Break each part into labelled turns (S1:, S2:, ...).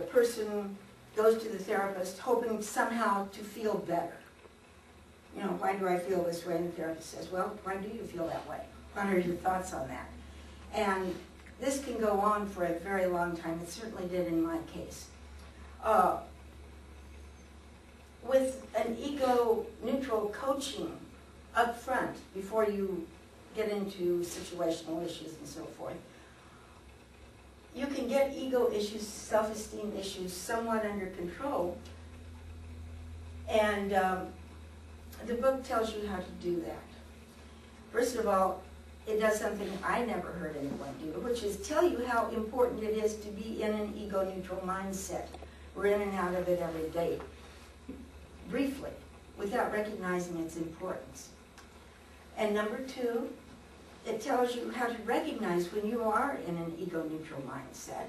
S1: the person goes to the therapist hoping somehow to feel better. You know, why do I feel this way? And the therapist says, well, why do you feel that way? What are your thoughts on that? And this can go on for a very long time. It certainly did in my case. With an ego-neutral coaching up front, before you get into situational issues and so forth, you can get ego issues, self-esteem issues somewhat under control. And the book tells you how to do that. First of all, it does something I never heard anyone do, which is tell you how important it is to be in an ego-neutral mindset. We're in and out of it every day, briefly, without recognizing its importance. And number two, it tells you how to recognize when you are in an ego-neutral mindset.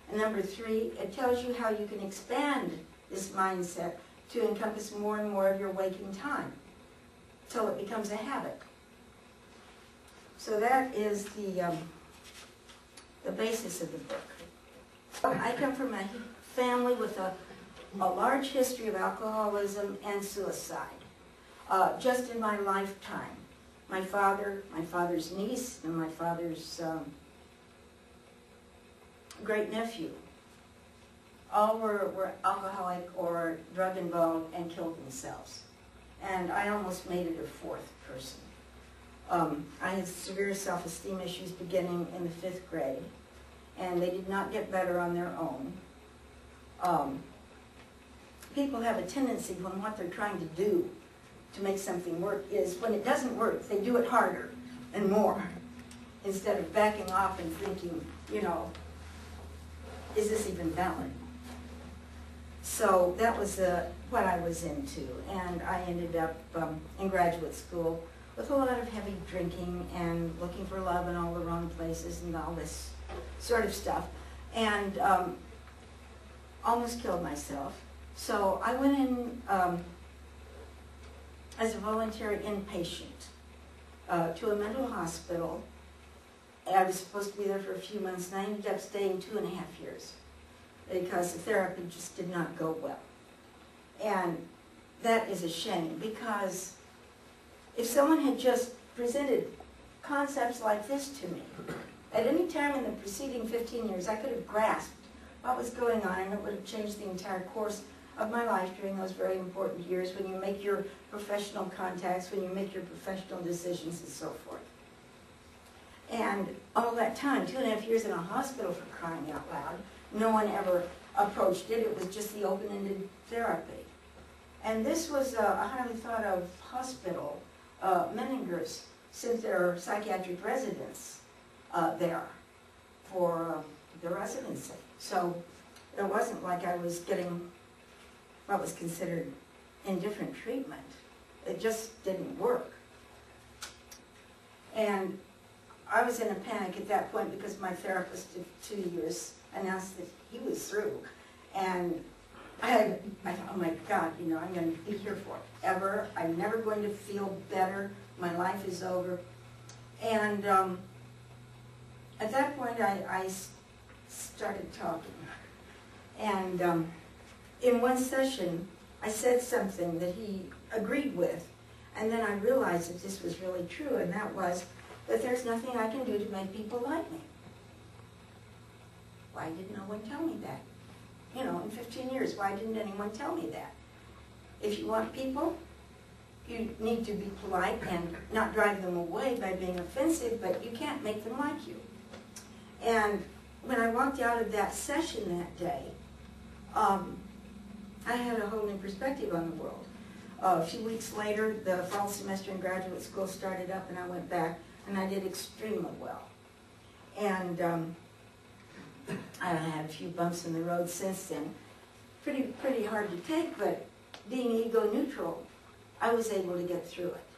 S1: And number three, it tells you how you can expand this mindset to encompass more and more of your waking time, till it becomes a habit. So that is the basis of the book. I come from a family with a large history of alcoholism and suicide, just in my lifetime. My father, my father's niece, and my father's great-nephew all were alcoholic or drug involved and killed themselves. And I almost made it a fourth person. I had severe self-esteem issues beginning in the 5th grade, and they did not get better on their own. People have a tendency when what they're trying to do to make something work is, when it doesn't work, they do it harder and more, instead of backing off and thinking, you know, is this even valid? So that was what I was into, and I ended up in graduate school with a lot of heavy drinking and looking for love in all the wrong places and all this sort of stuff, and almost killed myself. So I went in as a voluntary inpatient to a mental hospital. I was supposed to be there for a few months, and I ended up staying 2.5 years because the therapy just did not go well. And that is a shame, because if someone had just presented concepts like this to me, at any time in the preceding 15 years, I could have grasped what was going on, and it would have changed the entire course of my life during those very important years when you make your professional contacts, when you make your professional decisions, and so forth. And all that time, 2.5 years in a hospital, for crying out loud, no one ever approached it. It was just the open-ended therapy. And this was a highly thought of hospital. Menningers sent their psychiatric residents there for the residency. So it wasn't like I was getting what was considered indifferent treatment. It just didn't work. And I was in a panic at that point because my therapist of 2 years announced that he was through. And I thought, oh my God, you know, I'm going to be here forever. I'm never going to feel better. My life is over. And at that point, I started talking. And in one session, I said something that he agreed with. And then I realized that this was really true, and that was that there's nothing I can do to make people like me. Why didn't no one tell me that? You know, in 15 years, why didn't anyone tell me that? If you want people, you need to be polite and not drive them away by being offensive, but you can't make them like you. And when I walked out of that session that day, I had a whole new perspective on the world. A few weeks later, the fall semester in graduate school started up, and I went back, and I did extremely well. And I had a few bumps in the road since then. Pretty hard to take, but being ego-neutral, I was able to get through it.